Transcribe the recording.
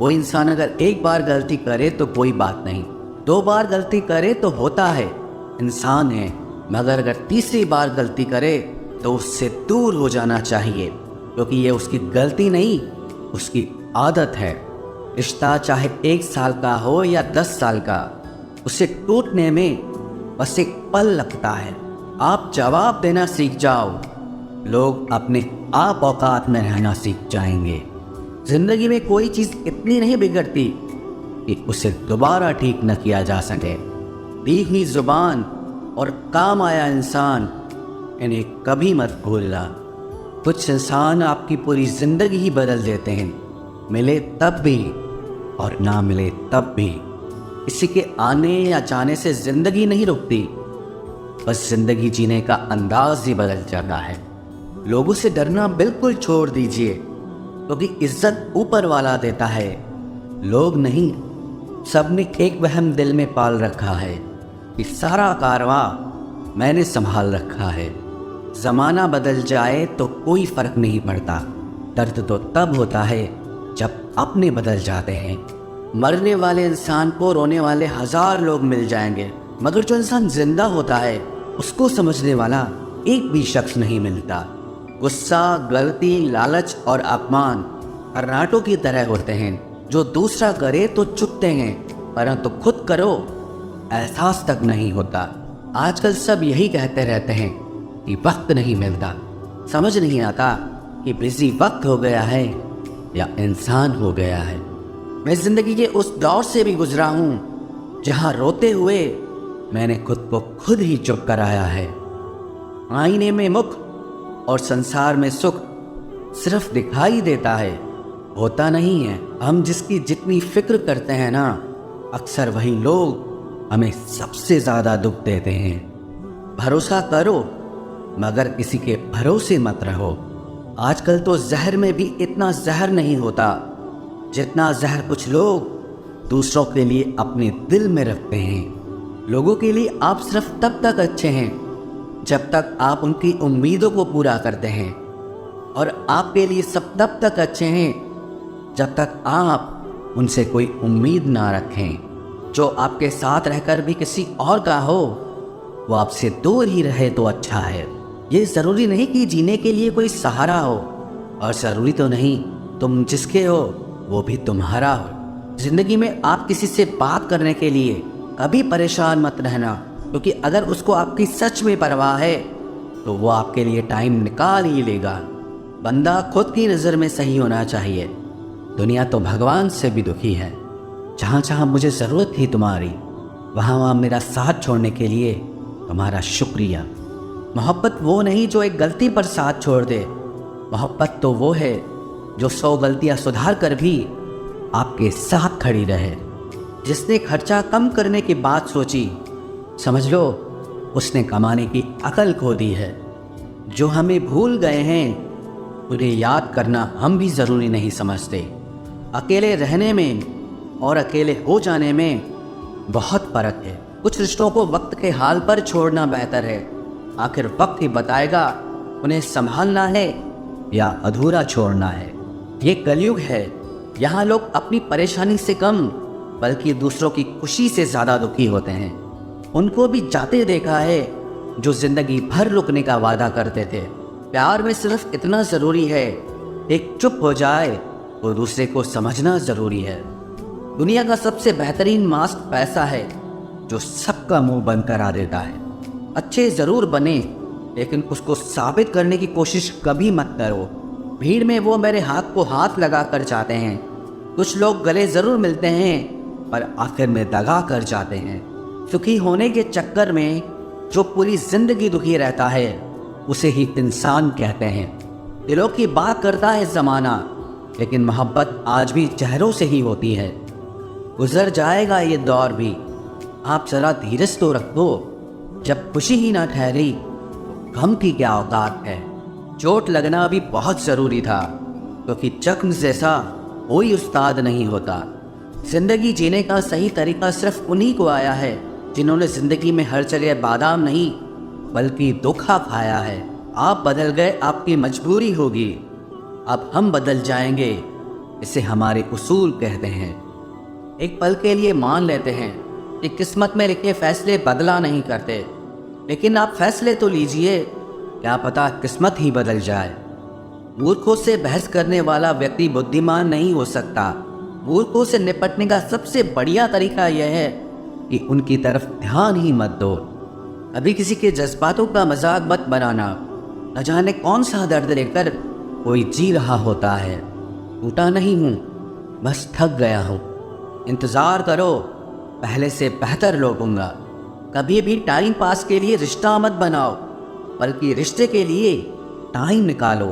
वो इंसान अगर एक बार गलती करे तो कोई बात नहीं, 2 बार गलती करे तो होता है, इंसान है। मगर अगर तीसरी बार गलती करे तो उससे दूर हो जाना चाहिए, क्योंकि ये उसकी गलती नहीं, उसकी आदत है। रिश्ता चाहे 1 साल का हो या 10 साल का, उसे टूटने में बस एक पल लगता है। आप जवाब देना सीख जाओ, लोग अपने आप औकात में रहना सीख जाएंगे। जिंदगी में कोई चीज़ इतनी नहीं बिगड़ती कि उसे दोबारा ठीक न किया जा सके। दी हुई जुबान और काम आया इंसान, इन्हें कभी मत भूलना। कुछ इंसान आपकी पूरी जिंदगी ही बदल देते हैं, मिले तब भी और ना मिले तब भी। किसी के आने या जाने से जिंदगी नहीं रुकती, बस जिंदगी जीने का अंदाज ही बदल जाता है। लोगों से डरना बिल्कुल छोड़ दीजिए, क्योंकि इज्जत ऊपर वाला देता है, लोग नहीं। सबने एक वहम दिल में पाल रखा है कि सारा कारवां मैंने संभाल रखा है। ज़माना बदल जाए तो कोई फ़र्क नहीं पड़ता, दर्द तो तब होता है जब अपने बदल जाते हैं। मरने वाले इंसान को रोने वाले 1000 लोग मिल जाएंगे, मगर जो इंसान जिंदा होता है उसको समझने वाला एक भी शख्स नहीं मिलता। गुस्सा, गलती, लालच और अपमान कर्राटों की तरह होते हैं, जो दूसरा करे तो चुपते हैं, परंतु खुद करो एहसास तक नहीं होता। आजकल सब यही कहते रहते हैं कि वक्त नहीं मिलता। समझ नहीं आता कि बिजी वक्त हो गया है या इंसान हो गया है। मैं जिंदगी के उस दौर से भी गुजरा हूँ जहाँ रोते हुए मैंने खुद को खुद ही चुप कराया है। आईने में मुख और संसार में सुख सिर्फ दिखाई देता है, होता नहीं है। हम जिसकी जितनी फिक्र करते हैं ना, अक्सर वही लोग हमें सबसे ज़्यादा दुख देते हैं। भरोसा करो मगर किसी के भरोसे मत रहो। आजकल तो जहर में भी इतना जहर नहीं होता जितना जहर कुछ लोग दूसरों के लिए अपने दिल में रखते हैं। लोगों के लिए आप सिर्फ तब तक अच्छे हैं जब तक आप उनकी उम्मीदों को पूरा करते हैं, और आपके लिए सब तब तक अच्छे हैं जब तक आप उनसे कोई उम्मीद ना रखें। जो आपके साथ रहकर भी किसी और का हो, वो आपसे दूर ही रहे तो अच्छा है। ये ज़रूरी नहीं कि जीने के लिए कोई सहारा हो, और ज़रूरी तो नहीं तुम जिसके हो वो भी तुम्हारा हो। ज़िंदगी में आप किसी से बात करने के लिए कभी परेशान मत रहना, क्योंकि अगर उसको आपकी सच में परवाह है तो वो आपके लिए टाइम निकाल ही लेगा। बंदा खुद की नज़र में सही होना चाहिए। दुनिया तो भगवान से भी दुखी है। जहाँ जहाँ मुझे ज़रूरत थी तुम्हारी, वहाँ वहाँ मेरा साथ छोड़ने के लिए तुम्हारा शुक्रिया। मोहब्बत वो नहीं जो एक गलती पर साथ छोड़ दे, मोहब्बत तो वो है जो 100 गलतियाँ सुधार कर भी आपके साथ खड़ी रहे। जिसने खर्चा कम करने की बात सोची, समझ लो उसने कमाने की अकल खो दी है। जो हमें भूल गए हैं उन्हें याद करना हम भी ज़रूरी नहीं समझते। अकेले रहने में और अकेले हो जाने में बहुत फ़र्क है। कुछ रिश्तों को वक्त के हाल पर छोड़ना बेहतर है। आखिर वक्त ही बताएगा उन्हें संभालना है या अधूरा छोड़ना है। ये कलयुग है, यहाँ लोग अपनी परेशानी से कम बल्कि दूसरों की खुशी से ज़्यादा दुखी होते हैं। उनको भी जाते देखा है जो ज़िंदगी भर रुकने का वादा करते थे। प्यार में सिर्फ इतना ज़रूरी है, एक चुप हो जाए तो दूसरे को समझना ज़रूरी है। दुनिया का सबसे बेहतरीन मास्क पैसा है, जो सबका मुंह बंद करा देता है। अच्छे ज़रूर बने, लेकिन उसको साबित करने की कोशिश कभी मत करो। भीड़ में वो मेरे हाथ को हाथ लगा कर जाते हैं। कुछ लोग गले ज़रूर मिलते हैं पर आखिर में दगा कर जाते हैं। सुखी होने के चक्कर में जो पूरी ज़िंदगी दुखी रहता है उसे ही इंसान कहते हैं। दिलों की बात करता है ज़माना, लेकिन मोहब्बत आज भी चेहरों से ही होती है। गुजर जाएगा ये दौर भी, आप ज़रा धीरज तो रख दो। जब खुशी ही ना ठहरी तो गम की क्या औकात है। चोट लगना भी बहुत ज़रूरी था, क्योंकि जख्म जैसा कोई उस्ताद नहीं होता। ज़िंदगी जीने का सही तरीका सिर्फ उन्हीं को आया है जिन्होंने ज़िंदगी में हर जगह बादाम नहीं बल्कि धोखा खाया है। आप बदल गए, आपकी मजबूरी होगी। अब हम बदल जाएंगे, इसे हमारे उसूल कहते हैं। एक पल के लिए मान लेते हैं कि किस्मत में लिखे फैसले बदला नहीं करते, लेकिन आप फैसले तो लीजिए, क्या पता किस्मत ही बदल जाए। मूर्खों से बहस करने वाला व्यक्ति बुद्धिमान नहीं हो सकता। मूर्खों से निपटने का सबसे बढ़िया तरीका यह है कि उनकी तरफ ध्यान ही मत दो। अभी किसी के जज्बातों का मजाक मत बनाना। न जाने कौन सा दर्द लेकर कोई जी रहा होता है। टूटा नहीं हूँ, बस थक गया हूँ। इंतज़ार करो, पहले से बेहतर लोगूंगा। कभी भी टाइम पास के लिए रिश्ता मत बनाओ, बल्कि रिश्ते के लिए टाइम निकालो।